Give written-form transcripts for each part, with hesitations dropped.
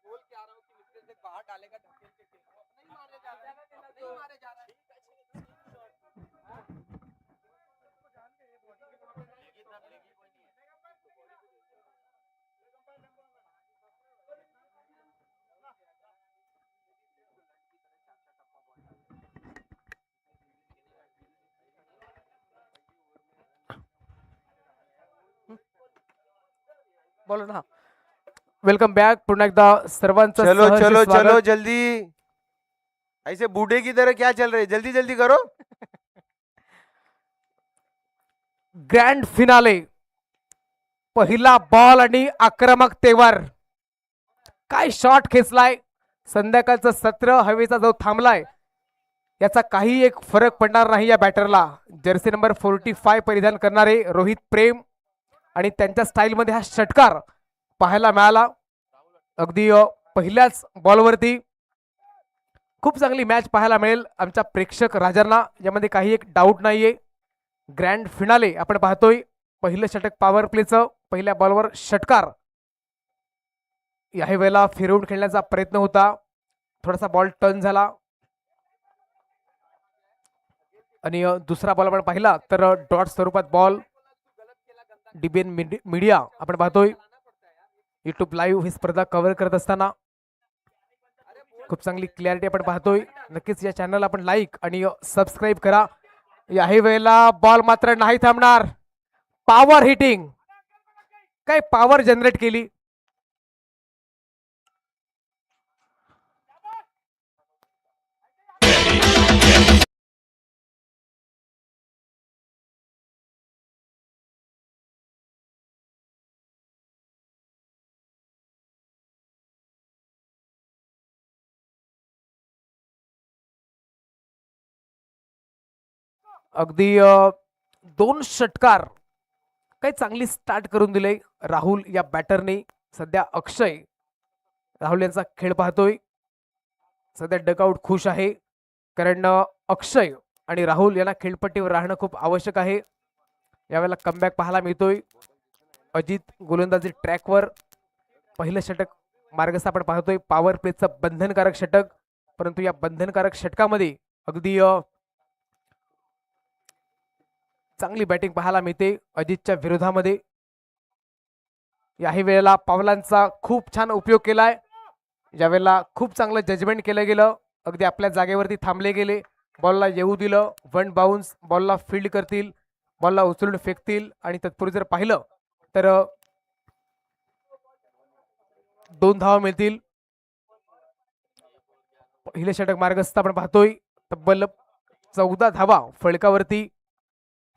बोल के आ रहा हूँ कि मित्र से बाहर डालेगा धकेल के खेल नहीं मारे जा रहा है नहीं मारे जा रहा बोलो ना. Welcome back. पुन्हा एकदा सर्वांचं चलो सहर्ष चलो स्वागत. चलो जल्दी. ऐसे बूढ़े की तरह क्या चल रहे, जल्दी जल्दी करो. Grand finale. पहिला बॉल आणि आक्रमकतेवर काय शॉट खेचलाय. संध्याकाळचं सत्र हवेचा जो थांबलाय याचा काही एक फरक पडणार नाही या बॅटरला. जर्सी नंबर 45 परिधान करणारे रोहित प्रेम आणि त्यांच्या स्टाईलमध्ये हा षटकार पाहायला मिळाला. अगदी पहिल्याच बॉलवरती खूप चांगली मॅच पाहायला मिळेल आमच्या प्रेक्षक राजांना, यामध्ये काही एक डाऊट नाहीये. ग्रँड फिनाले आपण पाहतोय. पहिलं षटक पॉवर प्लेचं, पहिल्या बॉलवर षटकार. याही वेळेला फिरवून खेळण्याचा प्रयत्न होता, थोडासा बॉल टर्न झाला आणि दुसरा बॉल आपण पाहिला तर डॉट स्वरूपात बॉल. डीबीएन मीडिया आपण पाहतोय. युट्यूब लाईव्ह ही स्पर्धा कव्हर करत असताना खूप चांगली क्लॅरिटी आपण पाहतोय. नक्कीच या चॅनल आपण लाईक आणि सबस्क्राईब करा. याही वेळेला बॉल मात्र नाही थांबणार. पॉवर हिटिंग, काय पॉवर जनरेट केली. अगदी दोन षटकार काही चांगली स्टार्ट करून दिले राहुल या बॅटरने. सध्या अक्षय राहुल यांचा खेळ पाहतोय. सध्या डकआउट खुश आहे कारण अक्षय आणि राहुल यांना खेळपट्टीवर राहणं खूप आवश्यक आहे. यावेळेला कमबॅक पाहायला मिळतोय. अजित गोलंदाजी ट्रॅकवर. पहिलं षटक मार्गस्थ आपण पाहतोय. पॉवर प्लेचं बंधनकारक षटक, परंतु या बंधनकारक षटकामध्ये अगदी चांगली बॅटिंग पाहायला मिळते अजितच्या विरोधामध्ये. याही वेळेला पावलांचा खूप छान उपयोग केलाय. यावेळेला खूप चांगलं जजमेंट केलं गेलं. अगदी आपल्या जागेवरती थांबले गेले. बॉलला येऊ दिलं. One bounce. बॉलला फील्ड करतील, बॉलला उचलून फेकतील आणि तत्पूर्वी जर पाहिलं तर 2 धावा मिळतील. पहिले षटक मार्गस्थ आपण पाहतोय. तब्बल 14 धावा फळकावरती.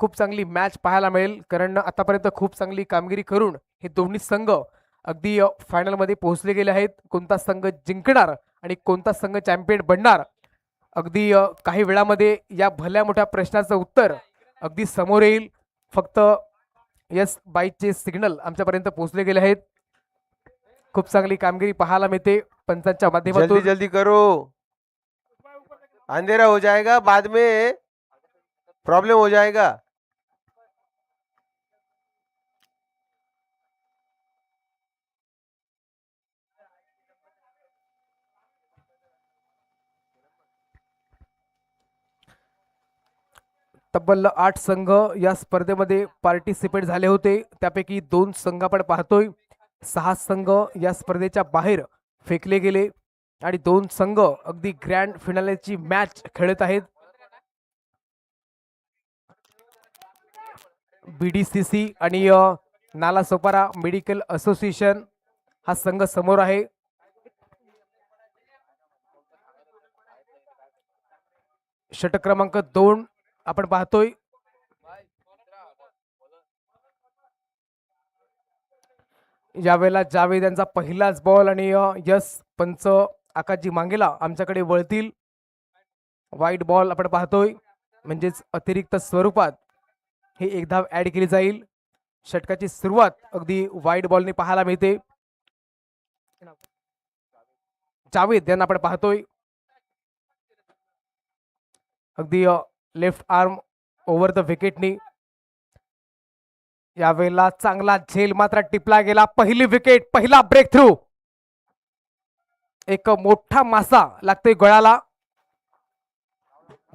खूप चांगली मॅच पाहायला मिळेल कारण आतापर्यंत खूप चांगली कामगिरी करून हे दोन्ही संघ अगदी फायनल मध्ये पोहोचले गेले आहेत. कोणता संघ जिंकणार आणि कोणता संघ चॅम्पियन बनणार, अगदी काही वेळामध्ये या भल्या मोठ्या प्रश्नाचं उत्तर अगदी समोर येईल. फक्त यस बाईचे सिग्नल आमच्यापर्यंत पोहोचले गेले आहेत. खूप चांगली कामगिरी पाहायला मिळते पंचांच्या जल्दी माध्यमातून. जल्दी करो, अंधेरा हो जाएगा, बाद में प्रॉब्लम हो जाएगा. तब्बल 8 संघ या स्पर्धेमध्ये पार्टिसिपेट झाले होते. त्यापैकी 2 संघ आपण पाहतोय. 6 संघ या स्पर्धेच्या बाहेर फेकले गेले आणि 2 संघ अगदी ग्रँड फिनालेची मॅच खेळत आहेत. बीडीसीसी आणि नालासोपारा मेडिकल असोसिएशन हा संघ समोर आहे. षटक क्रमांक 2 आपण पाहतोय. यावेळेला जावेद यांचा पहिलाच बॉल आणि यस पंच आकाशजी मांगेला आमच्याकडे वळतील. वाईट बॉल आपण पाहतोय, म्हणजेच अतिरिक्त स्वरूपात हे एक धाव ऍड केली जाईल. षटकाची सुरुवात अगदी वाईट बॉलने पाहायला मिळते. जावेद यांना आपण पाहतोय. अगदी लेफ्ट आर्म ओव्हर द विकेटनी. यावेळेला चांगला झेल मात्र टिपला गेला. पहिली विकेट, पहिला ब्रेक थ्रू. एक मोठा मासा लागतोय गळाला.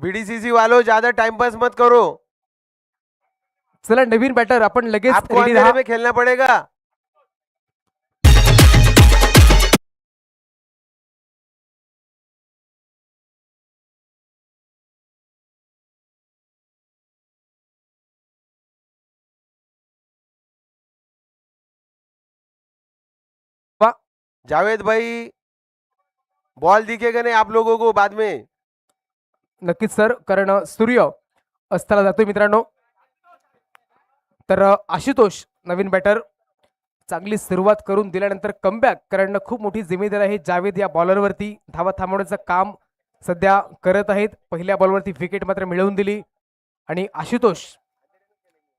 बीडीसीसी वालों ज्यादा टाइम पास मत करो, चला नवीन बॅटर आपण लगेच आपको रेडी अंधेरे राहा. में खेलना पड़ेगा. वा. जावेद भाई बॉल दिखेगा नहीं आप लोगों को बाद में. नक्कीच सर, कारण सूर्य अस्ताला जातोय मित्रांनो. तर आशुतोष नवीन बॅटर चांगली सुरुवात करून दिल्यानंतर कमबॅक करणं खूप मोठी जिम्मेदारी आहे जावेद या बॉलरवरती. धावा थांबवण्याचं काम सध्या करत आहेत. पहिल्या बॉलवरती विकेट मात्र मिळवून दिली आणि आशुतोष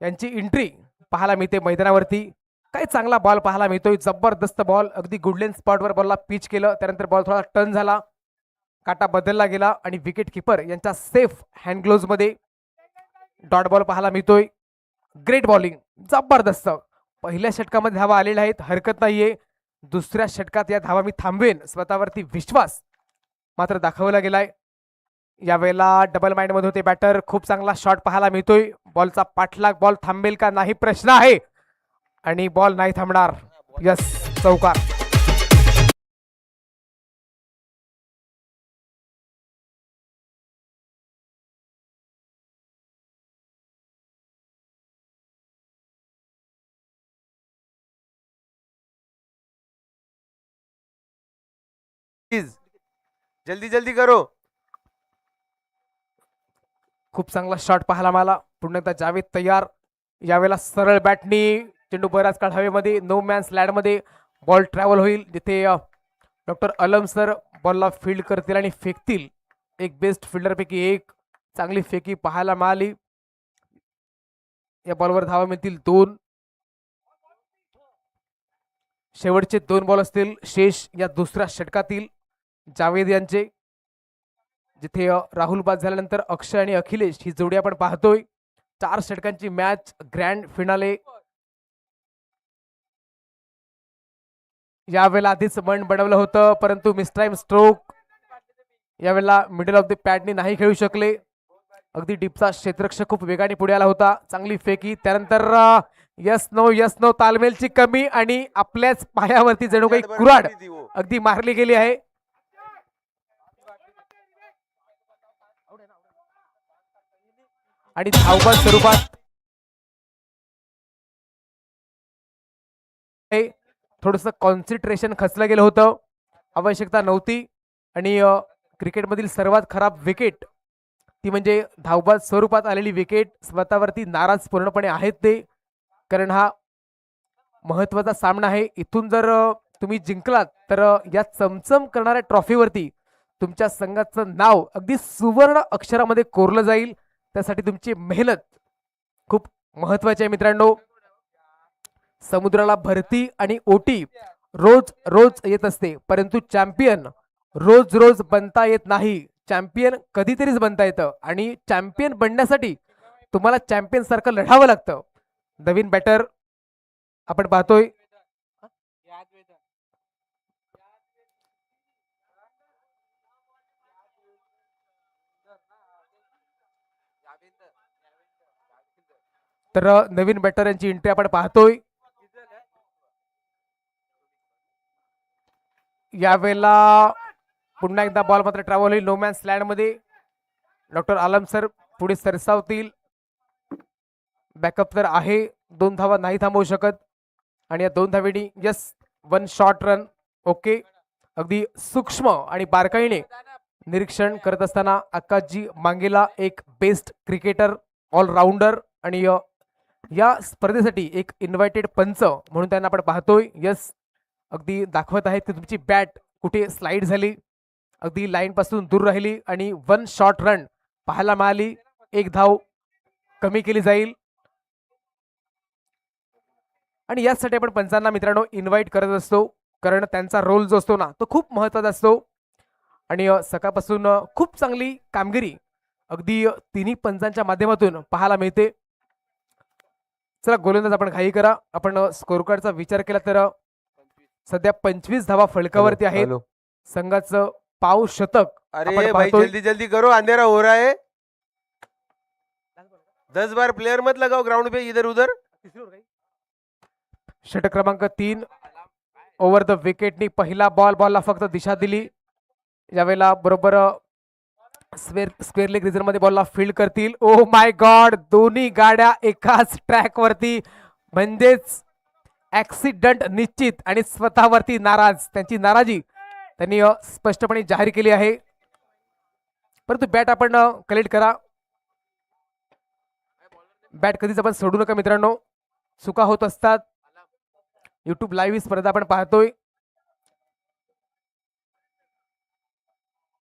यांची एंट्री पाहायला मिळते मैदानावरती. काय चांगला बॉल पाहायला मिळतोय, जबरदस्त बॉल, अगदी गुडलेन स्पॉटवर बॉलला पिच केलं. त्यानंतर बॉल थोडा टर्न झाला, काटा बदलला गेला आणि विकेट किपर यांच्या सेफ हँड ग्लोव्ज मध्ये डॉट बॉल पाहायला मिळतोय. ग्रेट बॉलिंग, जबरदस्त. पहिल्या षटकामध्ये धावा आलेल्या आहेत, हरकत नाहीये. दुसऱ्या षटकात या धावा मी थांबवेन, स्वतःवरती विश्वास मात्र दाखवला गेलाय. यावेळेला डबल माइंड मध्ये होते बॅटर. खूप चांगला शॉट पाहायला मिळतोय. बॉलचा पाठलाग, बॉल थांबेल का नाही प्रश्न आहे आणि बॉल नाही थांबणार. यस, चौकार. प्लीज जल्दी जल्दी करो. खूप चांगला शॉट पाहायला मला. पुन्हा एकदा जावेद तयार. यावेळेला सरळ बॅटनी चेंडू बराच काळ हवेमध्ये, नो मॅन्स लँड मध्ये बॉल ट्रॅव्हल होईल, जिथे डॉक्टर अलम सर बॉलला फील्ड करतील आणि फेकतील. एक बेस्ट फिल्डर पैकी एक चांगली फेकी पाहायला मिळाली. या बॉलवर धावा मिळतील 2. शेवटचे 2 बॉल असतील शेष या दुसऱ्या षटकातील जावेद यांचे, जिथे राहुल बाद झाल्यानंतर अक्षय आणि अखिलेश ही जोडी आपण पाहतोय. 4 षटकांची मॅच, ग्रँड फिनाले. यावेळेला आधीच मन बनवलं होतं, परंतु मिसटाइम स्ट्रोक यावेळेला मिडल ऑफ द पॅडनी नाही खेळू शकले. अगदी डीपचा क्षेत्ररक्षक खूप वेगाने पुढे आला होता. चांगली फेकी, त्यानंतर यस नो तालमेलची कमी आणि आपल्याच पायावरती जणू काही कुऱ्हाड अगदी मारली गेली आहे. आणि धावबाद स्वरूपात थोडस कॉन्सन्ट्रेशन खचलं गेलं होतं, आवश्यकता नव्हती. आणि क्रिकेटमधील सर्वात खराब विकेट ती म्हणजे धावबाद स्वरूपात आलेली विकेट. स्वतःवरती नाराज पूर्णपणे आहेत ते, कारण हा महत्वाचा सामना आहे. इथून जर तुम्ही जिंकलात तर या चमचम करणाऱ्या ट्रॉफीवरती तुमच्या संघाचं नाव अगदी सुवर्ण अक्षरामध्ये कोरलं जाईल. त्यासाठी तुमची मेहनत खूप महत्वाची आहे मित्रांनो. समुद्राला भरती आणि ओटी रोज रोज येत असते, परंतु चॅम्पियन रोज रोज बनता येत नाही. चॅम्पियन कधीतरीच बनता येतं आणि चॅम्पियन बनण्यासाठी तुम्हाला चॅम्पियन सारखं लढावं लागतं. नवीन बॅटर आपण पाहतोय. तर नवीन बॅटर यांची एंट्री आपण पाहतोय. यावेळेला पुन्हा एकदा बॉल मात्र ट्रॅव्हल होईल नो मॅन्स लँड मध्ये. डॉक्टर आलम सर पुढे सरसावतील. बॅकअप तर आहे, 2 धावा नाही थांबवू शकत. आणि या 2 धावेनी यस 1 शॉर्ट रन. ओके, अगदी सूक्ष्म आणि बारकाईने निरीक्षण करत असताना आकाशजी मांगेला एक बेस्ट क्रिकेटर, ऑलराऊंडर आणि या स्पर्धेसाठी एक इन्व्हायटेड पंच म्हणून त्यांना आपण पाहतोय. यस, अगदी दाखवत आहेत की तुमची बॅट कुठे स्लाइड झाली, अगदी लाईन पासून दूर राहिली आणि 1 शॉर्ट रन पाहायला मिळाली. 1 धाव कमी केली जाईल. आणि यासाठी आपण पंचांना मित्रांनो इन्व्हाइट करत असतो, कारण त्यांचा रोल जो असतो ना तो खूप महत्त्वाचा असतो. आणि सकाळपासून खूप चांगली कामगिरी अगदी तिन्ही पंचांच्या माध्यमातून पाहायला मिळते. चला गोलंदाज आपण घाई करा. आपण स्कोर कार्डचा विचार केला तर सध्या 25 धावा फलकावरती आहेत. संघाचं पाव शतक अरे आपण भाई पाहतोय. जल्दी जल्दी करो, अंधेरा हो रहा है. 10 बार प्लेयर मत लगाओ ग्राउंड पे इधर उधर. षटक क्रमांक 3 ओव्हर द विकेटनी पहिला बॉलला फक्त दिशा दिली. यावेळेला बरोबर स्क्वेअर लेग रिझन मध्ये बॉलला फील्ड करतील. ओ माय गॉड, दोन्ही गाड्या एकाच ट्रॅक वरती, म्हणजेच ऍक्सिडेंट निश्चित आणि स्वतःवरती नाराज. त्यांची नाराजी त्यांनी स्पष्टपणे जाहीर केली आहे. परंतु बॅट आपण कलेक्ट करा. बॅट कधीच आपण सोडू नका मित्रांनो, चुका होत असतात. युट्यूब लाईव्ह ही स्पर्धा आपण पाहतोय.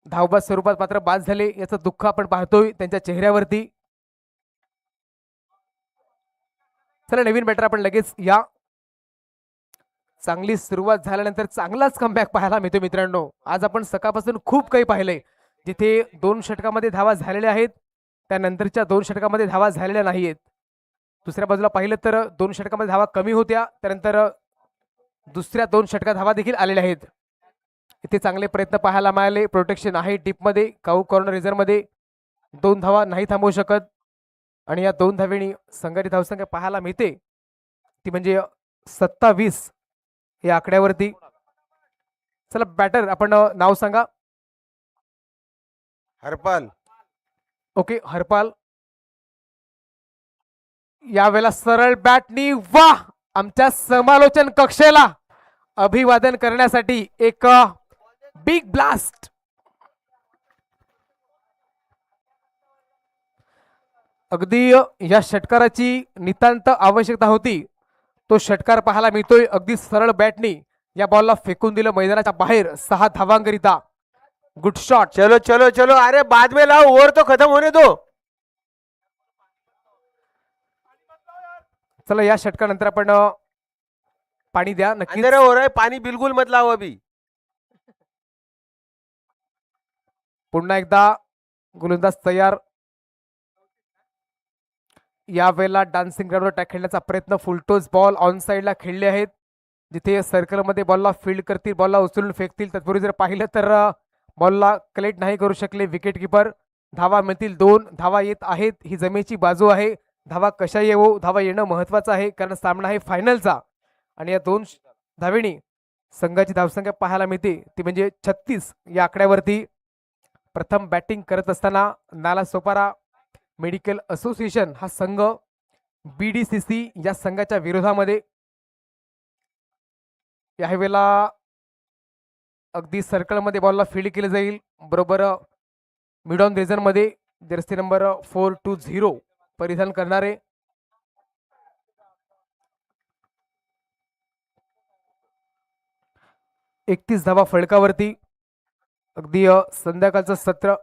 धावबाद स्वरूपात मात्र बाद झाले याचं दुःख आपण पाहतोय त्यांच्या चेहऱ्यावरती. चला नवीन बॅटर आपण लगेच या. चांगली सुरुवात झाल्यानंतर चांगलाच कमबॅक पाहायला मिळतो मित्रांनो. आज आपण सकाळपासून खूप काही पाहिलंय, जिथे 2 षटकामध्ये धावा झालेल्या आहेत, त्यानंतरच्या 2 षटकामध्ये धावा झालेल्या नाहीयेत. दुसऱ्या बाजूला पाहिलं तर 2 षटकामध्ये धावा कमी होत्या, त्यानंतर दुसऱ्या 2 षटकात धावा देखील आलेल्या आहेत. इथे चांगले प्रयत्न पाहायला मिळाले. प्रोटेक्शन आहे डीपमध्ये, काऊ कॉर्नर रिझर्व्हमध्ये 2 धावा नाही थांबवू शकत. आणि या 2 धावेनी संघाची धावसंख्या पाहायला मिळते ती म्हणजे 27 या आकड्यावरती. चला बॅटर आपण नाव सांगा. हरपाल. ओके हरपाल. यावेळेला सरळ बॅटनी वाह, आमच्या समालोचन कक्षेला अभिवादन करण्यासाठी एक बिग ब्लास्ट. अगदी या षटकाराची नितांत आवश्यकता होती. तो षटकार पाहायला मिळतोय. अगदी सरळ बॅटनी या बॉलला फेकून दिलं मैदानाच्या बाहेर 6 धावांकरिता. Good shot. चलो चलो चलो, अरे बाद में लाओ, ओवर तो खत्म होने दो. चला या षटकानंतर आपण पाणी द्या नक्की. अंधेरा हो रहा है, पानी बिल्कुल मत लाओ अभी. पुन्हा एकदा गोलंदाज तयार. यावेळेला डान्सिंग ग्राउंडवर टॅक खेळण्याचा प्रयत्न. फुलटोज बॉल ऑन साइडला खेळले आहेत, जिथे सर्कलमध्ये बॉलला फील्ड करतील, बॉलला उचलून फेकतील. तत्पूर्वी जर पाहिलं तर बॉलला कलेक्ट नाही करू शकले विकेट किपर. धावा मिळतील 2 धावा येत आहेत. ही जमेची बाजू आहे. धावा कशा येवो, धावा येणं महत्वाचं आहे, कारण सामना आहे फायनलचा. आणि या 2 धावेनी संघाची धावसंख्या पाहायला मिळते ती म्हणजे 36 या आकड्यावरती. प्रथम बॅटिंग करत असताना नाला सोपारा मेडिकल असोसिएशन हा संघ BDCC या संघाच्या विरोधामध्ये. यावेळेला अगदी सर्कलमध्ये बॉलला फील्ड केलं जाईल, बरोबर मिड ऑन रिझन मध्ये जर्सी नंबर 420 परिधान करणारे. एकतीस धावा फळकावरती. अगदी संध्याकाळचं सत्र.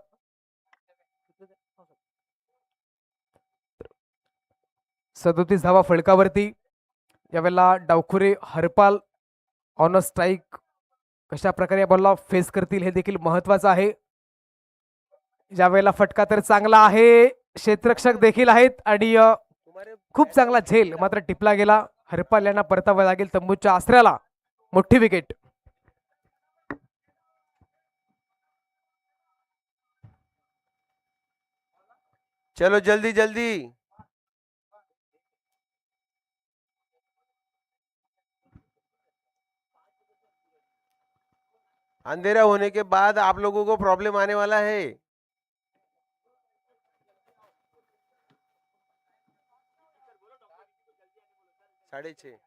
37 धावा फळकावरती. यावेळेला डावखुरे हरपाल ऑन अ स्ट्राईक कशा प्रकारे या बॉलला फेस करतील हे देखील महत्वाचं आहे. यावेळेला फटका तर चांगला आहे, क्षेत्ररक्षक देखील आहेत आणि खूप चांगला झेल मात्र टिपला गेला. हरपाल यांना परतावं लागेल तंबूच्या आसऱ्याला. मोठी विकेट. चलो जल्दी जल्दी. अंधेरा होने के बाद आप लोगों को प्रॉब्लम आने वाला है. साढ़े 6.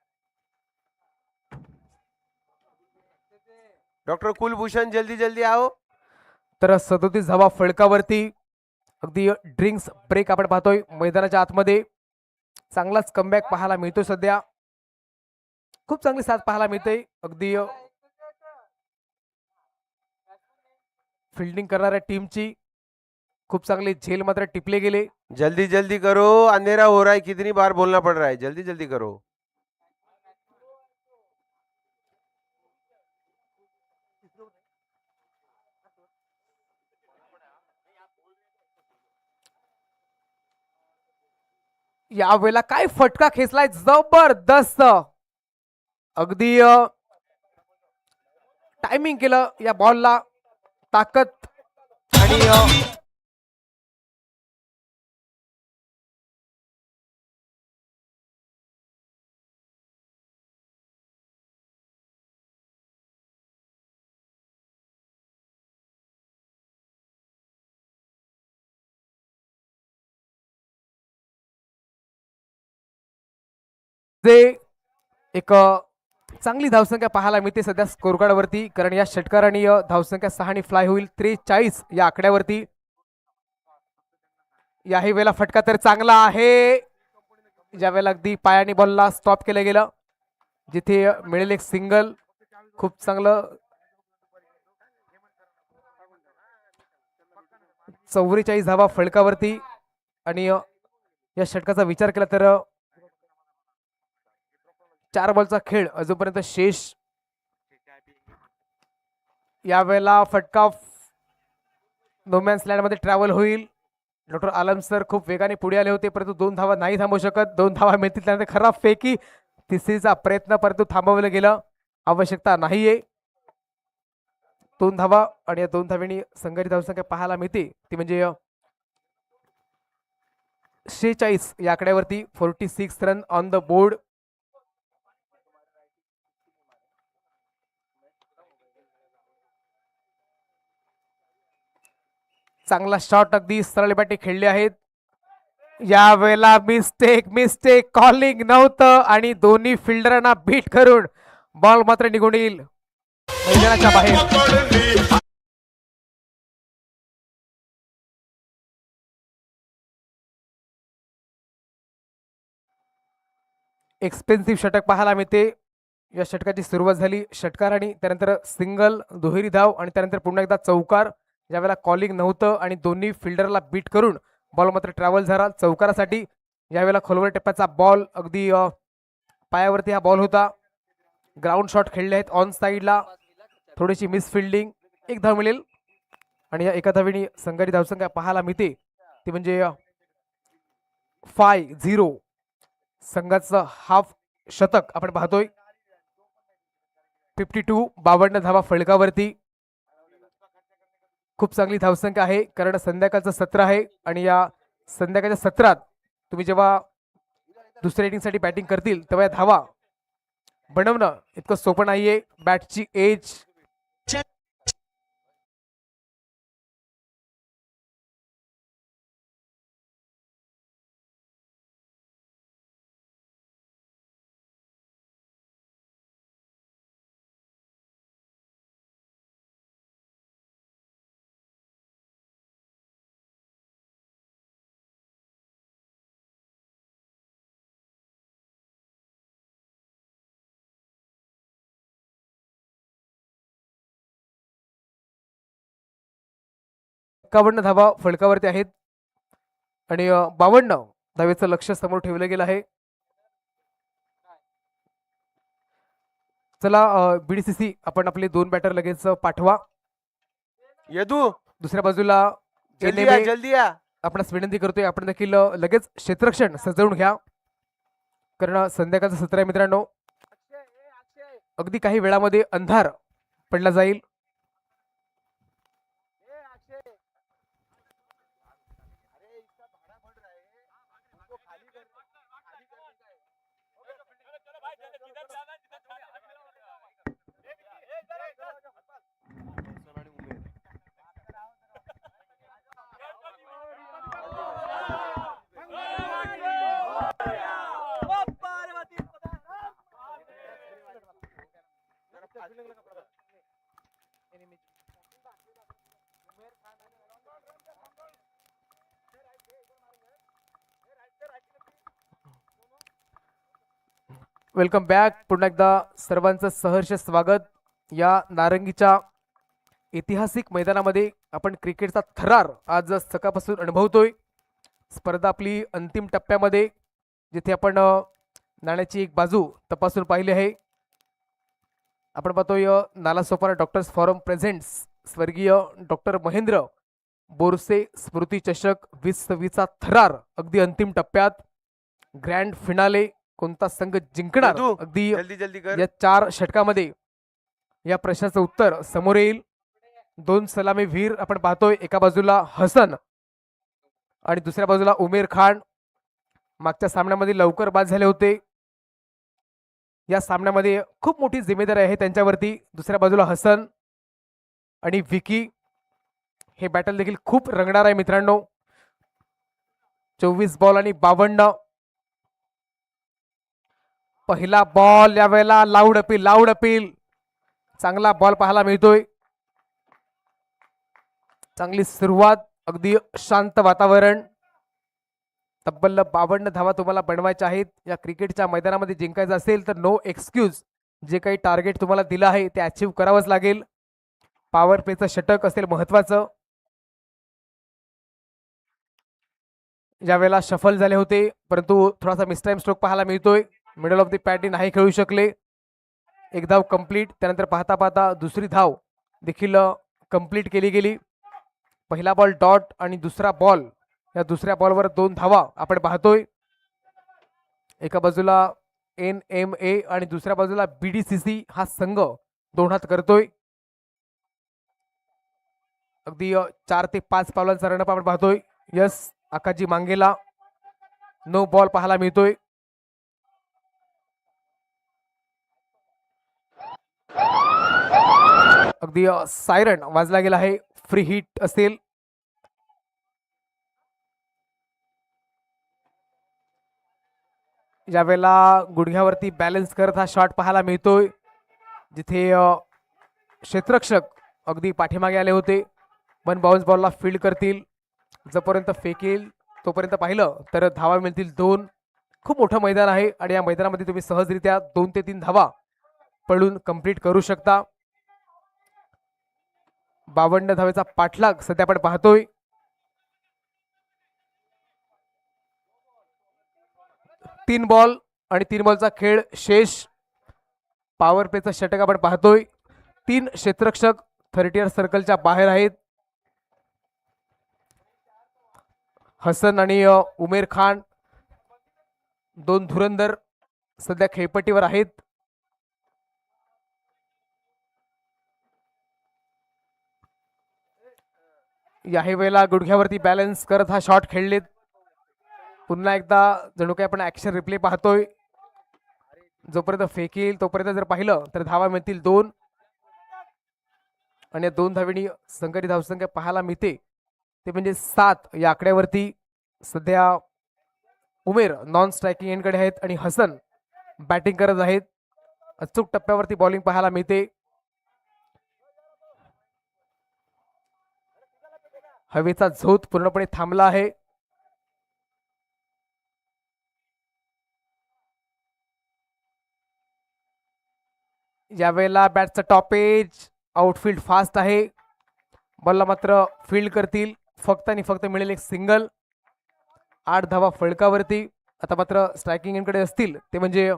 डॉक्टर कुलभूषण जल्दी जल्दी आओ. तर 37 धावा फळकावरती. अगदी ड्रिंक्स ब्रेक आपण पाहतोय मैदानाच्या आतमध्ये. चांगलाच कमबॅक पाहायला मिळतो सध्या. खूप चांगली साथ पाहायला मिळते. अगदी फील्डिंग करणाऱ्या टीमची खूप चांगले झेल मात्र टिपले गेले. जल्दी जल्दी करो, अंधेरा हो रहा है, कितनी बार बोलना पड़ रहा है, जल्दी जल्दी करो. यावेळेला काय फटका खेचलाय, जबरदस्त. अगदी टायमिंग केलं या बॉलला, ताकद आणि जे एक चांगली धावसंख्या पाहायला मिळते सध्या स्कोर कार्ड वरती, कारण या षटकाराने धावसंख्या 6 आणि फ्लाय होईल 43 या आकड्यावरती. याही वेळेला फटका तर चांगला आहे, ज्या वेळेला अगदी पायाने बॉलला स्टॉप केलं गेलं, जिथे मिळेल एक सिंगल. खूप चांगलं 44 धावा फळकावरती. आणि या षटकाचा विचार केला तर 4 बॉलचा खेळ अजूनपर्यंत शेष. यावेळेला फटका नोमॅन्स लँड मध्ये ट्रॅव्हल होईल. डॉक्टर आलम सर खूप वेगाने पुढे आले होते, परंतु 2 धावा नाही थांबवू शकत. 2 धावा मिळतील त्यानंतर खराब फेकी. तिसरीचा प्रयत्न परंतु थांबवलं गेलं, आवश्यकता नाहीये. 2 धावा आणि या 2 धाव्यांनी संघटित धावसंख्या पाहायला मिळते ती म्हणजे 46 या आकड्यावरती. 46 रन ऑन द बोर्ड. चांगला शॉट, अगदी सरळ बॅटी खेळले आहेत. या वेळेला मिस्टेक कॉलिंग नव्हतं आणि दोन्ही फिल्डरांना बीट करून बॉल मात्र निघून येईल मैदानाच्या बाहेर. एक्सपेन्सिव्ह षटक पाहायला मिळते. या षटकाची सुरुवात झाली षटकार आणि त्यानंतर सिंगल, दुहेरी धाव आणि त्यानंतर पुन्हा एकदा चौकार. ज्यावेळेला कॉलिंग नव्हतं आणि दोन्ही फिल्डरला बीट करून बॉल मात्र ट्रॅव्हल झाला चौकारासाठी. यावेळेला खोलवर टप्प्याचा बॉल, अगदी पायावरती हा बॉल होता. ग्राउंड शॉट खेळले आहेत ऑन साईडला, थोडीशी मिस फिल्डिंग. 1 धाव मिळेल आणि या एका धावेने संघाची धावसंख्या पाहायला मिळते ती म्हणजे 5-0. संघाचं हाफ शतक आपण पाहतोय. 52 धावा फळकावरती. खूप चांगली धावसंख्या आहे, कारण संध्याकाळचं सत्र आहे आणि या संध्याकाळच्या सत्रात तुम्ही जेव्हा दुसऱ्या इनिंगसाठी बॅटिंग करतील तेव्हा या धावा बनवणं इतकं सोपं नाहीये. बॅटची एज धावा फळकावरती आहेत आणि 52 धावेचं लक्ष समोर ठेवलं गेलं आहे. चला बीडीसीसी आपण आपले 2 बॅटर लगेच पाठवा. यदू दुसऱ्या बाजूला जल्दी या. आपणास विनंती करतोय आपण देखील लगेच क्षेत्ररक्षण सजवून घ्या, कारण संध्याकाळचं सत्र आहे मित्रांनो. अगदी काही वेळामध्ये अंधार पडला जाईल. Welcome back. पुन्हा एकदा सर्वांचं सहर्ष स्वागत. या नारंगीच्या ऐतिहासिक मैदानामध्ये आपण क्रिकेटचा थरार आज सकाळपासून अनुभवतोय. स्पर्धा आपली अंतिम टप्प्यामध्ये, जिथे आपण नाण्याची एक बाजू तपासून पाहिली आहे. आपण पाहतोय नालासोपारा डॉक्टर्स फॉरम प्रेझेंट्स स्वर्गीय डॉक्टर महेंद्र बोरसे स्मृती चषक 2026चा थरार अगदी अंतिम टप्प्यात. ग्रँड फिनाले कोणता संघ जिंकणार यदू, अगदी जल्दी कर. या 4 षटकामध्ये या प्रश्नाचं उत्तर समोर येईल. 2 सलामी वीर आपण पाहतोय. एका बाजूला हसन आणि दुसऱ्या बाजूला उमेर खान. मागच्या सामन्यामध्ये लवकर बाद झाले होते. या सामन्यामध्ये खूप मोठी जिम्मेदारी आहे त्यांच्यावरती. दुसऱ्या बाजूला हसन आणि विकी. हे बॅटल देखील खूप रंगणार आहे मित्रांनो. 24 बॉल आणि 52. पहिला बॉल यावेळेला लाऊड अपील. चांगला बॉल पाहायला मिळतोय. चांगली सुरुवात. अगदी शांत वातावरण. तब्बल 52 धावा तुम्हाला बनवायच्या आहेत. या क्रिकेटच्या मैदानामध्ये जिंकायचं असेल तर नो एक्सक्यूज. जे काही टार्गेट तुम्हाला दिलं आहे ते अचीव्ह करावंच लागेल. पॉवर प्लेचं षटक असेल महत्वाचं. ज्यावेळेला शफल झाले होते परंतु थोडासा मिसटाइम स्ट्रोक पाहायला मिळतोय. मिडल ऑफ द पॅटी नाही खेळू शकले. एक धाव कंप्लीट. त्यानंतर पाहता पाहता दुसरी धाव देखील कंप्लीट केली गेली. पहिला बॉल डॉट आणि दुसरा बॉल. या दुसऱ्या बॉलवर 2 धावा आपण पाहतोय. एका बाजूला NMA आणि दुसऱ्या बाजूला BDCC हा संघ दोन हात करतोय. अगदी 4 ते 5 पावलांचा रनअप आपण पाहतोय. यस आकाजी मांगेला नो बॉल पाहायला मिळतोय. अगदी सायरन वाजला गेला आहे. फ्री हिट असेल. ज्यावेळेला गुडघ्यावरती बॅलन्स करत हा शॉट पाहायला मिळतोय. जिथे क्षेत्ररक्षक अगदी पाठीमागे आले होते. पण बाउन्स बॉलला फील्ड करतील. जोपर्यंत फेकेल तोपर्यंत पाहिलं तर धावा मिळतील 2. खूप मोठं मैदान आहे आणि या मैदानामध्ये तुम्ही सहजरित्या 2 ते 3 धावा पळून कंप्लीट करू शकता. 52 धावेचा पाठलाग सध्या आपण पाहतोय. तीन बॉल आणि 3 बॉलचा खेळ शेष. पॉवर प्लेचा षटक आपण पाहतोय. 3 क्षेत्ररक्षक 30 सर्कलच्या बाहेर आहेत. हसन आणि उमेर खान 2 धुरंधर सध्या खेळपट्टीवर आहेत. याही वेळेला गुडघ्यावरती बॅलन्स करत हा शॉट खेळलेत. पुन्हा एकदा जणू काही आपण ऍक्शन रिप्ले पाहतोय. जोपर्यंत फेकेल तोपर्यंत जर पाहिलं तर धावा मिळतील 2 आणि 2 धावेनी संघटित धावसंख्या पाहायला मिळते ते म्हणजे 7. या आकड्यावरती सध्या उमेर नॉन स्ट्रायकिंग एंडकडे आहेत आणि हसन बॅटिंग करत आहेत. अचूक टप्प्यावरती बॉलिंग पाहायला मिळते. हवेचा झोत पूर्णपणे थांबला आहे. यावेळेला बॅटचा टॉपेज. आउटफील्ड फास्ट आहे. बॉलला मात्र फील्ड करतील. फक्त आणि फक्त मिळेल एक सिंगल. 8 धावा फळकावरती. आता मात्र स्ट्रायकिंग एंडकडे असतील ते म्हणजे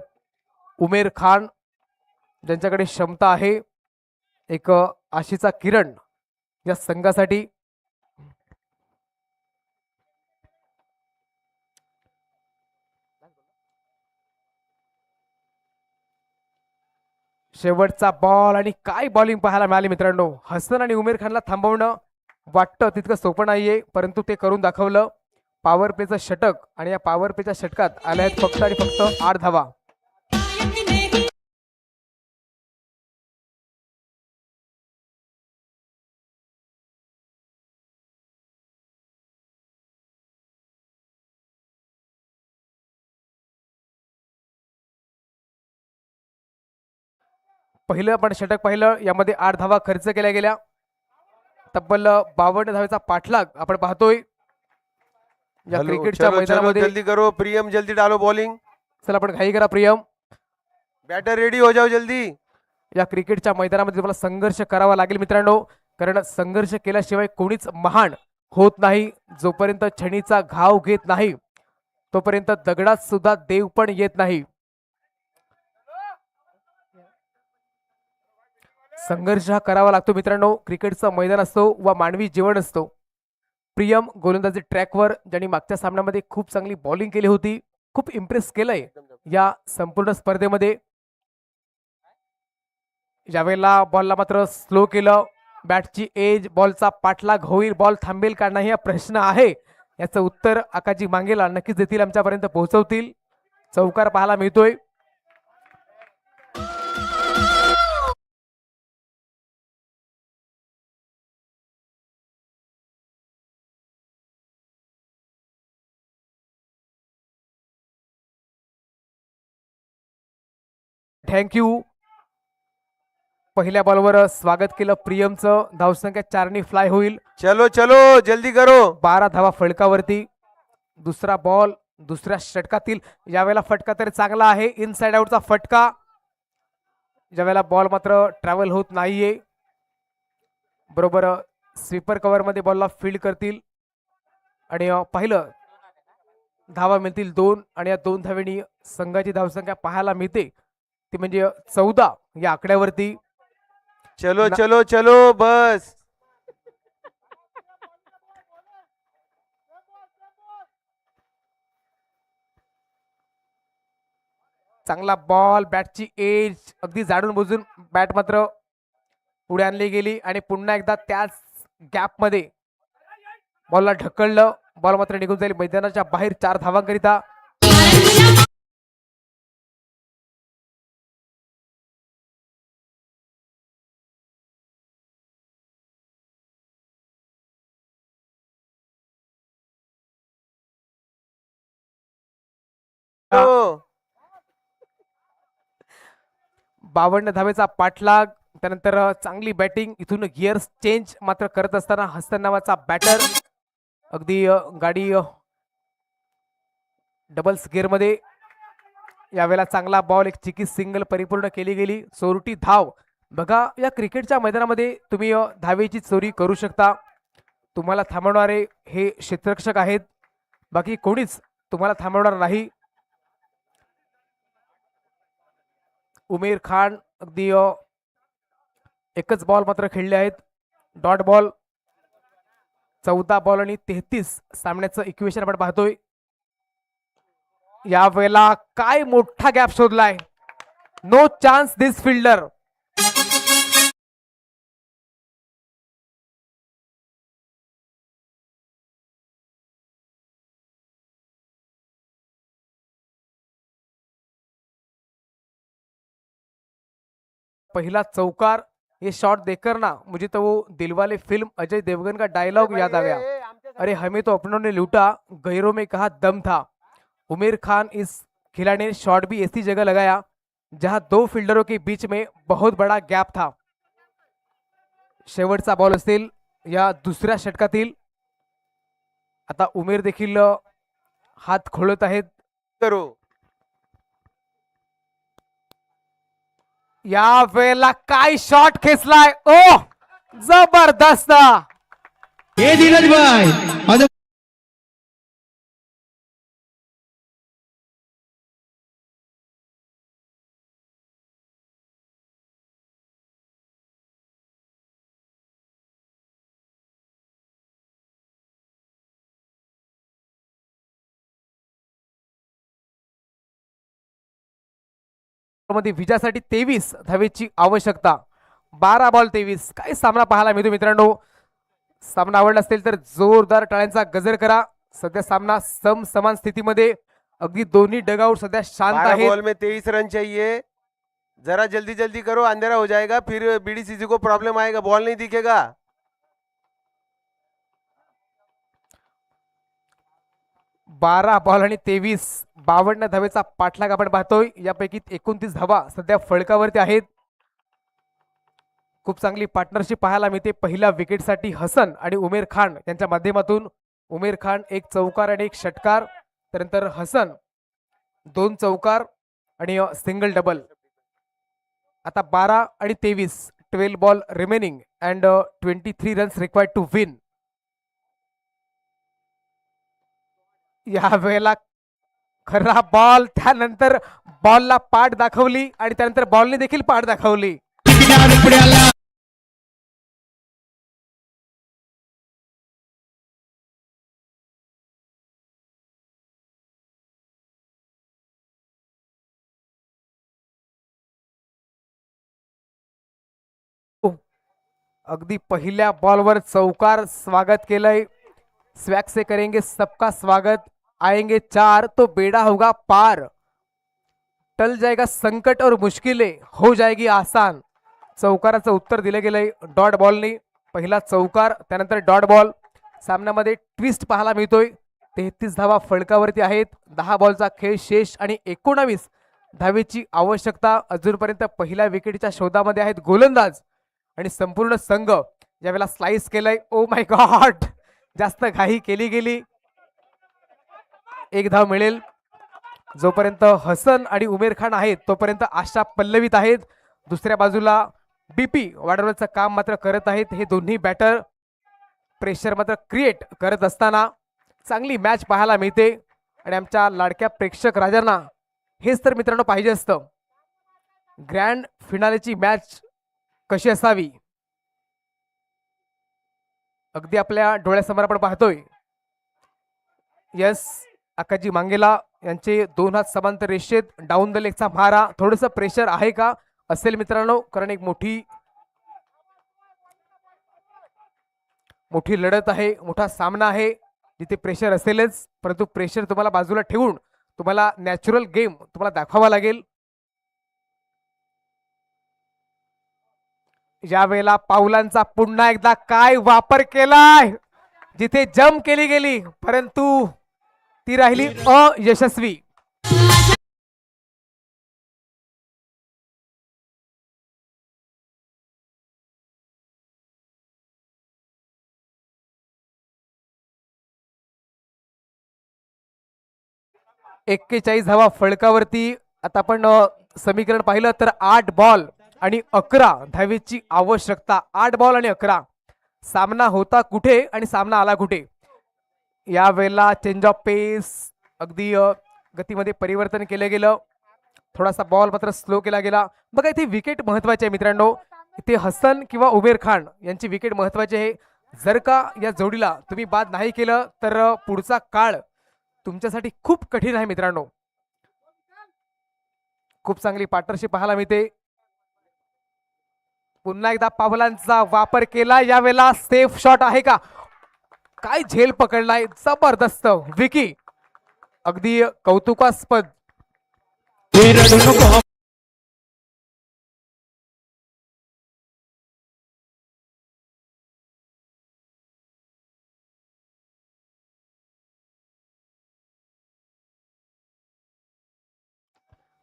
उमेर खान ज्यांच्याकडे क्षमता आहे. एक आशेचा किरण या संघासाठी. शेवटचा बॉल आणि काय बॉलिंग पाहायला मिळाली मित्रांनो. हसन आणि उमेर खानला थांबवणं वाटतं तितकं सोपं नाहीये परंतु ते करून दाखवलं. पॉवर प्लेचं षटक आणि या पॉवर प्लेच्या षटकात आले आहेत फक्त आणि फक्त 8 धावा. पहिलं आपण षटक पाहिलं. यामध्ये 8 धावा खर्च केल्या गेल्या. तब्बल 52 धावेचा पाठलाग आपण पाहतोय. या क्रिकेटच्या मैदानामध्ये जल्दी करो प्रियम. जल्दी डालो बॉलिंग. चला आपण घाई करा प्रियम. बैटर रेडी हो जाओ जल्दी. या क्रिकेटच्या मैदानामध्ये तुम्हाला संघर्ष करावा लागेल मित्रांनो. कारण संघर्ष केल्याशिवाय कोणीच महान होत नाही. जोपर्यंत छणीचा घाव घेत नाही तोपर्यंत दगडात सुद्धा देव पण येत नाही. संघर्ष हा करावा लागतो मित्रांनो. क्रिकेटचं मैदान असतो व मानवी जीवन असतो. प्रियम गोलंदाजी ट्रॅकवर ज्यांनी मागच्या सामन्यामध्ये खूप चांगली बॉलिंग केली होती. खूप इम्प्रेस केलंय या संपूर्ण स्पर्धेमध्ये. यावेळेला बॉलला मात्र स्लो केलं. बॅटची एज, बॉलचा पाठलाग होईल, बॉल थांबेल का नाही हा प्रश्न आहे. याचं उत्तर आकाजी मांगेला नक्कीच देतील, आमच्यापर्यंत पोहोचवतील. चौकार पाहायला मिळतोय. थँक्यू. पहिल्या बॉलवर स्वागत केलं प्रियमचं. धावसंख्या 4 फ्लाय होईल. चलो चलो जल्दी करो. 12 धावा फळकावरती. दुसरा बॉल दुसऱ्या षटकातील. यावेळेला फटका तरी चांगला आहे, इनसाइड आउटचा फटका. ज्यावेळेला बॉल मात्र ट्रॅव्हल होत नाहीये. बरोबर स्वीपर कव्हर मध्ये बॉलला फील्ड करतील आणि पाहिलं धावा मिळतील 2 आणि या 2 धावेनी संघाची धावसंख्या पाहायला मिळते ती म्हणजे 14 या आकड्यावरती. चलो चलो चलो बस. चांगला बॉल, बॅटची एज अगदी जाणून बुजून बॅट मात्र पुढे आणली गेली आणि पुन्हा एकदा त्याच गॅप मध्ये बॉलला ढकललं. बॉल मात्र निघून जाईल मैदानाच्या बाहेर 4 धावांकरिता. हो. 52 धावेचा पाठलाग. त्यानंतर चांगली बॅटिंग. इथून गिअर चेंज मात्र करत असताना हसन नावाचा बॅटर अगदी गाडी डबल्स गिअर मध्ये. यावेळेला चांगला बॉल, एक चिकी सिंगल परिपूर्ण केली गेली. चोरटी धाव. बघा या क्रिकेटच्या मैदानामध्ये तुम्ही धावेची चोरी करू शकता. तुम्हाला थांबवणारे हे क्षेत्ररक्षक आहेत, बाकी कोणीच तुम्हाला थांबवणार नाही. उमेर खान अगदी एकच बॉल मात्र खेळले आहेत, डॉट बॉल. 14 बॉल आणि 33 सामन्याचं इक्वेशन आपण पाहतोय. या वेळेला काय मोठा गॅप शोधलाय. नो चान्स दिस फिल्डर. पहला चौकार. ये शॉट देखकर ना मुझे तो वो दिलवाले फिल्म अजय देवगन का डायलॉग याद आ गया. अरे हमें तो अपनों ने लूटा, गैरों में कहा दम था. उमेर खान इस खिलाड़ी ने शॉट भी ऐसी जगह लगाया जहां 2 फील्डरों के बीच में बहुत बड़ा गॅप था. शेवटचा बॉल असेल या दुसऱ्या षटकातील. आता उमेर देखील हात खोलत आहेत. करो. या वेळेला काय शॉट खेचलाय. ओ जबरदस्त. हे धीरज भाई मध्ये विजयासाठी 23 धावेची आवश्यकता. 12 बॉल 23. काय सामना पाहायला मिळतो मित्रांनो. सामना आवडला असेल तर जोरदार टाळ्यांचा गजर करा. सध्या सामना समान स्थितीमध्ये. अगदी दोन्ही डगआउट सध्या शांत 12 आहेत. बॉल में 23 रन चाहिए. जरा जल्दी जल्दी करो, अंधेरा हो जाएगा, फिर बीडीसीसी को प्रॉब्लम आएगा, बॉल नहीं दिखेगा. 12 बॉल आणि 23. 52 धावेचा पाठलाग आपण पाहतोय. यापैकी 29 धावा सध्या फळकावरती आहेत. खूप चांगली पार्टनरशिप पाहायला मिळते पहिल्या विकेटसाठी हसन आणि उमेर खान यांच्या माध्यमातून. उमेर खान 1 चौकार आणि 1 षटकार. त्यानंतर हसन 2 चौकार आणि सिंगल डबल. आता 12 आणि 23. 12 ball remaining and 23 runs required to win. या वेळेला खरा बॉल, त्यानंतर बॉलला पाठ दाखवली आणि त्यानंतर बॉलने देखील पाठ दाखवली. अगदी पहिल्या बॉलवर चौकार स्वागत केलंय. स्वैग से करेंगे सबका स्वागत, आएंगे चार तो बेड़ा होगा पार, टल जाएगा संकट और मुश्किलें हो जाएगी आसान. चौकाराचं उत्तर दिलं गेलंय डॉट बॉलनी. पहिला चौकार त्यानंतर डॉट बॉल. सामन्यामध्ये ट्विस्ट पाहायला मिळतोय. 33 धावा फलकावरती आहेत. 10 बॉलचा खेळ शेष आणि 19 धावेची आवश्यकता. अजूनपर्यंत पहिल्या विकेटच्या शोधामध्ये आहेत गोलंदाज आणि संपूर्ण संघ ज्यावेळेला स्लाइस केलंय. ओ माय गॉड, जास्त घाई केली गेली. एक धाव मिळेल. जोपर्यंत हसन आणि उमेर खान आहेत तोपर्यंत आशा पल्लवीत आहेत. दुसऱ्या बाजूला बीपी वाढवण्याचं काम मात्र करत आहेत. हे दोन्ही बॅटर प्रेशर मात्र क्रिएट करत असताना चांगली मॅच पाहायला मिळते. आणि आमच्या लाडक्या प्रेक्षक राजांना हेच तर मित्रांनो पाहिजे असतं. ग्रँड फिनालेची मॅच कशी असावी अगदी आपल्या डोळ्यासमोर आपण पाहतोय. यस, आकाजी मांगेला यांचे 2 हात समांतर रेषेत, डाऊन द लेगचा मारा. थोडंसं प्रेशर आहे का असेल मित्रांनो, कारण एक मोठी लढत आहे, मोठा सामना आहे जिथे प्रेशर असेलच. परंतु प्रेशर तुम्हाला बाजूला ठेवून तुम्हाला नॅचरल गेम तुम्हाला दाखवावा लागेल. यावेळेला पावलांचा पुन्हा एकदा काय वापर केलाय, जिथे जम्प केली गेली परंतु ती राहिली अयशस्वी. एक्केचाळीस धावा फलकावरती. आता आपण समीकरण पाहिलं तर 8 बॉल आणि 11 धावेची आवश्यकता. 8 बॉल आणि 11. सामना होता कुठे आणि सामना आला कुठे. यावेळेला चेंज ऑफ पेस, अगदी गतीमध्ये परिवर्तन केलं गेलं. थोडासा बॉल मात्र स्लो केला गेला. बघा इथे विकेट महत्वाची आहे मित्रांनो. इथे हसन किंवा उमेर खान यांची विकेट महत्वाची आहे. जर का या जोडीला तुम्ही बाद नाही केलं तर पुढचा काळ तुमच्यासाठी खूप कठीण आहे मित्रांनो. खूप चांगली पार्टनरशिप पाहायला मिळते. पुन्हा एकदा पावलांचा वापर केला. यावेळेला सेफ शॉट आहे का, काय झेल पकडलाय, जबरदस्त विकी, अगदी कौतुकास्पद.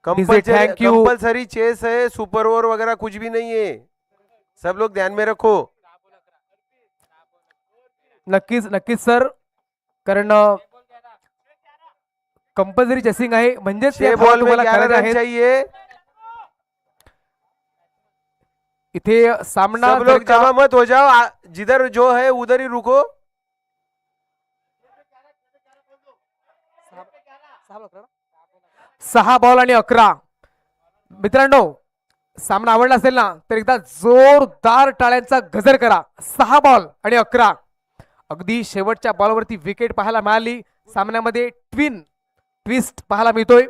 Thank you. कंपल्सरी चेस है, सुपर ओवर वगैरह कुछ भी नहीं है. सब लोग ध्यान में रखो. नक्कीच नक्कीच सर, कारण कंपल्सरी चेसिंग आहे म्हणजेच 6 बॉल में 11 रन चाहिए. इथे सामना सब लोग जमा मत हो जाओ. जिधर जो है उधर ही रुको. 6 बॉल आणि 11. मित्रांनो सामना आवडला असेल ना तर एकदा जोरदार टाळ्यांचा गजर करा. 6 बॉल आणि 11. अगदी शेवटच्या बॉलवरती विकेट पाहायला मिळाली. सामन्यामध्ये ट्विस्ट पाहायला मिळतोय.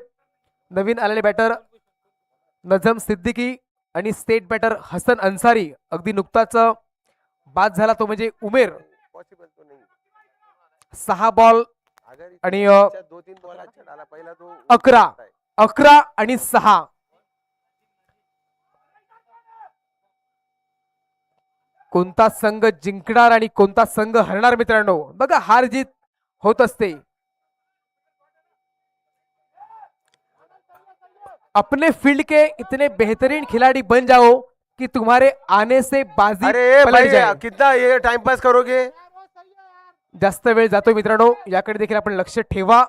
नवीन आलेले बॅटर नजम सिद्दीकी आणि स्टेट बॅटर हसन अन्सारी. अगदी नुकताच बाद झाला तो म्हणजे उमेर. 6 बॉल आणि 11 आणि 6. कोणता संघ जिंकणार आणि कोणता संघ हरणार मित्रांनो, बघा हार जीत होत असते. अपने फील्ड के इतने बेहतरीन खिलाड़ी बन जाओ कि तुम्हारे आने से बाजी पलट जाए. कितना ये टाइम पास करोगे. जास्त वेळ जातो मित्रांनो, याकडे देखील आपण लक्ष ठेवा.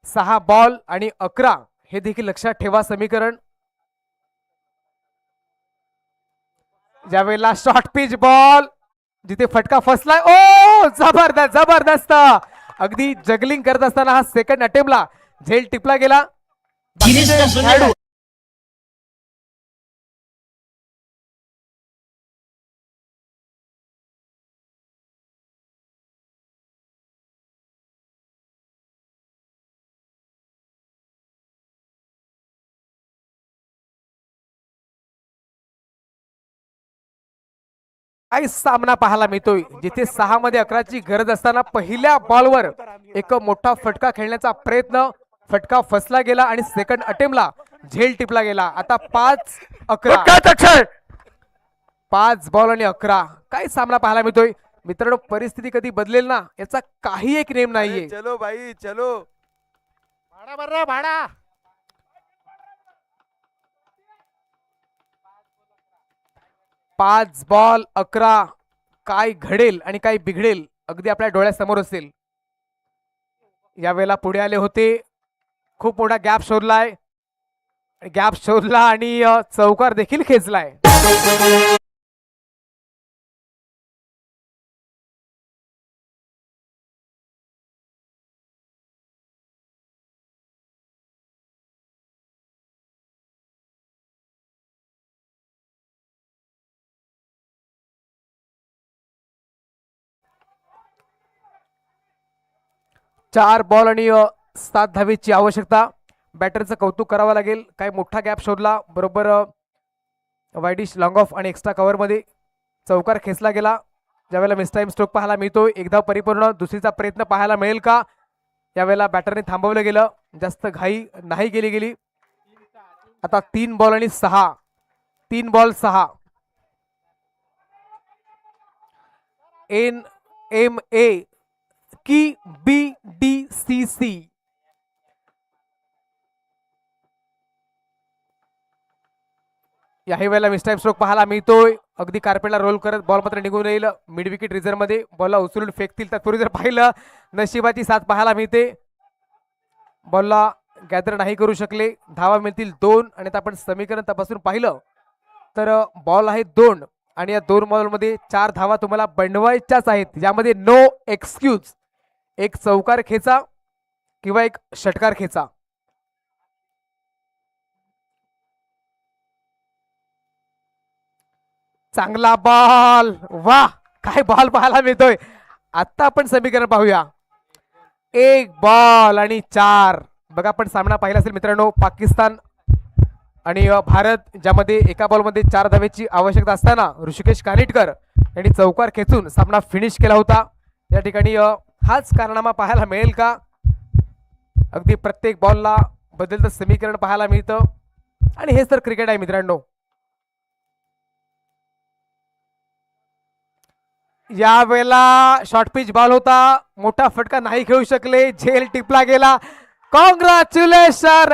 6 बॉल आणि 11 हे देखील लक्षात ठेवा समीकरण. ज्यावेळेला शॉर्ट पिच बॉल जिथे फटका फसलाय. ओ जबरदस्त जबरदस्त, अगदी जगलिंग करत असताना हा सेकंड अटेम्प्टला झेल टिपला गेला. काही सामना पाहायला मिळतोय जिथे 6 मध्ये 11ची गरज असताना पहिल्या बॉलवर एक मोठा फटका खेळण्याचा प्रयत्न, फटका फसला गेला आणि सेकंड अटेम्प्टला झेल टिपला गेला. आता 5-11, 5 बॉल आणि 11. काय सामना पाहायला मिळतोय मित्रांनो. परिस्थिती कधी बदलेल ना याचा काही एक नेम नाहीये. चलो भाई चलो. भाडा 5 बॉल 11. काय घडेल आणि काय बिघडेल अगदी आपल्या डोळ्यासमोर असेल. यावेळेला पुढे आले होते, खूप मोठा गॅप शोधलाय, आणि चौकार देखील खेचलाय. चार बॉल आणि 7 धावेची आवश्यकता. बॅटरचं कौतुक करावं लागेल, काय मोठा गॅप शोधला, बरोबर वाईडिश लॉंग ऑफ आणि एक्स्ट्रा कव्हर मध्ये चौकार खेचला गेला. ज्यावेळेला मिस टाइम स्ट्रोक पाहायला मिळतोय, एकदा परिपूर्ण दुसरीचा प्रयत्न पाहायला मिळेल का. यावेळेला बॅटरने थांबवलं गेलं, जास्त घाई नाही गेली. आता 3 बॉल आणि 6, 3 बॉल 6. NMA की BDCC. याही वेळेला मिस टाइम स्ट्रोक पाहायला मिळतोय, अगदी कार्पेटला रोल करत बॉल मात्र निघून येईल मिड विकेट रिझर्व मध्ये. बॉलला उचलून फेकतील तत्पूर्वी जर पाहिलं नशिबाची साथ पाहायला मिळते. बॉलला गॅदर नाही करू शकले, धावा मिळतील 2. आणि आता आपण समीकरण तपासून पाहिलं तर बॉल आहे 2 आणि या 2 बॉलमध्ये 4 धावा तुम्हाला बनवायच्याच आहेत. यामध्ये नो एक्सक्यूज. एक चौकार खेचा किंवा एक षटकार खेचा. चांगला बॉल, वा काय बॉल पाहायला मिळतोय. आता आपण समीकरण पाहूया. 1 बॉल आणि 4. बघा आपण सामना पाहिला असेल मित्रांनो, पाकिस्तान आणि भारत, ज्यामध्ये एका बॉलमध्ये 4 धावेची आवश्यकता असताना ऋषिकेश कानिटकर यांनी चौकार खेचून सामना फिनिश केला होता. या ठिकाणी हाच कारनामा पाहायला मिळेल का. अगदी प्रत्येक बॉलला बदलतं समीकरण पाहायला मिळतं आणि हेच तर क्रिकेट आहे मित्रांनो. या वेळेला शॉर्ट पिच बॉल होता, मोठा फटका नाही खेळू शकले, झेल टिपला गेला. कॉंग्रॅच्युलेशन.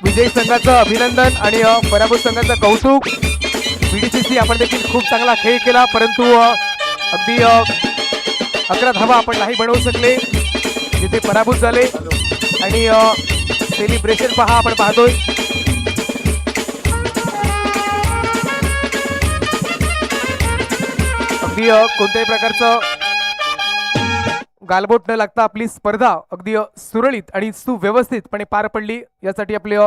विजयी संघाचं अभिनंदन आणि पराभूत संघाचं कौतुक. BDCC आपण देखील खूप चांगला खेळ केला, परंतु अगदी 11 धावा आपण नाही बनवू शकले, जिथे पराभूत झाले. आणि सेलिब्रेशन पहा आपण पाहतोय. अगदी कोणत्याही प्रकारचं गालबोट न लागता आपली स्पर्धा अगदी सुरळीत आणि सुव्यवस्थितपणे पार पडली. यासाठी आपले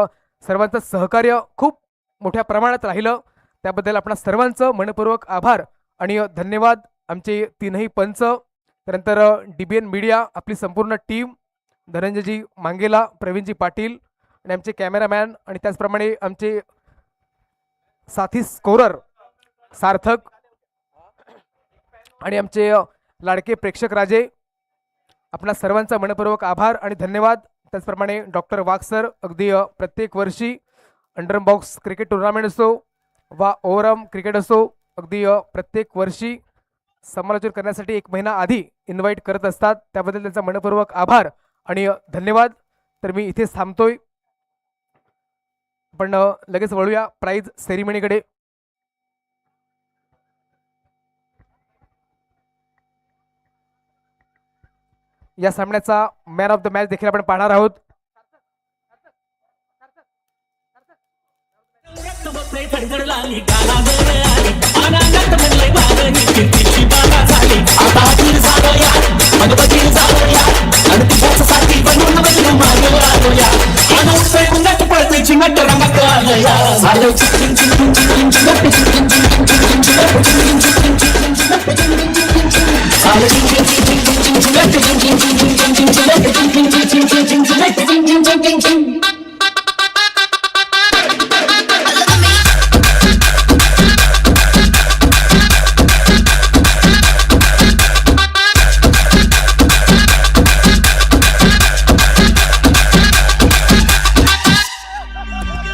सर्वांचं सहकार्य खूप मोठ्या प्रमाणात राहिलं, त्याबद्दल आपणा सर्वांचं मनपूर्वक आभार आणि धन्यवाद. आमचे 3ही पंच, त्यानंतर DBN मीडिया, आपली संपूर्ण टीम, धनंजयजी मांगेला, प्रवीणजी पाटील आणि आमचे कॅमेरामॅन, आणि त्याचप्रमाणे आमचे साथी स्कोरर सार्थक आणि आमचे लाडके प्रेक्षक राजे, आपणा सर्वांचा मनपूर्वक आभार आणि धन्यवाद. त्याचप्रमाणे डॉक्टर वाघ सर, अगदी प्रत्येक वर्षी अंडर बॉक्स क्रिकेट टुर्नामेंट असो वा ओव्हरआर्म क्रिकेट असो, अगदी प्रत्येक वर्षी समालोचन करण्यासाठी 1 महिना आधी इन्व्हाइट करत असतात, त्याबद्दल त्यांचा मनपूर्वक आभार आणि धन्यवाद. तर मी इथेच थांबतोय. पण लगेच वळूया प्राइज सेरेमनीकडे. या सामन्याचा मॅन ऑफ द मॅच देखील आपण पाहणार आहोत. चिंगट रंगात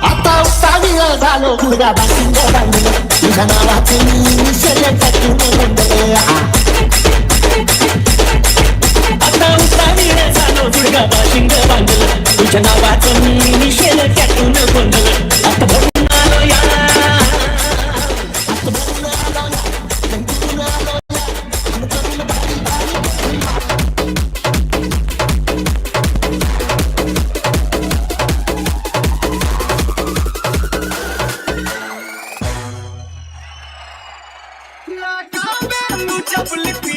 आता उतावीला झालो गुडगा बासिंग बांधलं तुझ्या नावाचे मी शर्यतीतून बंधले आता उतावीला झालो गुडगा बासिंग बांधलं तुझ्या नावाचं मी शर्यतीतून बंधलं आता भरून आलो या चपली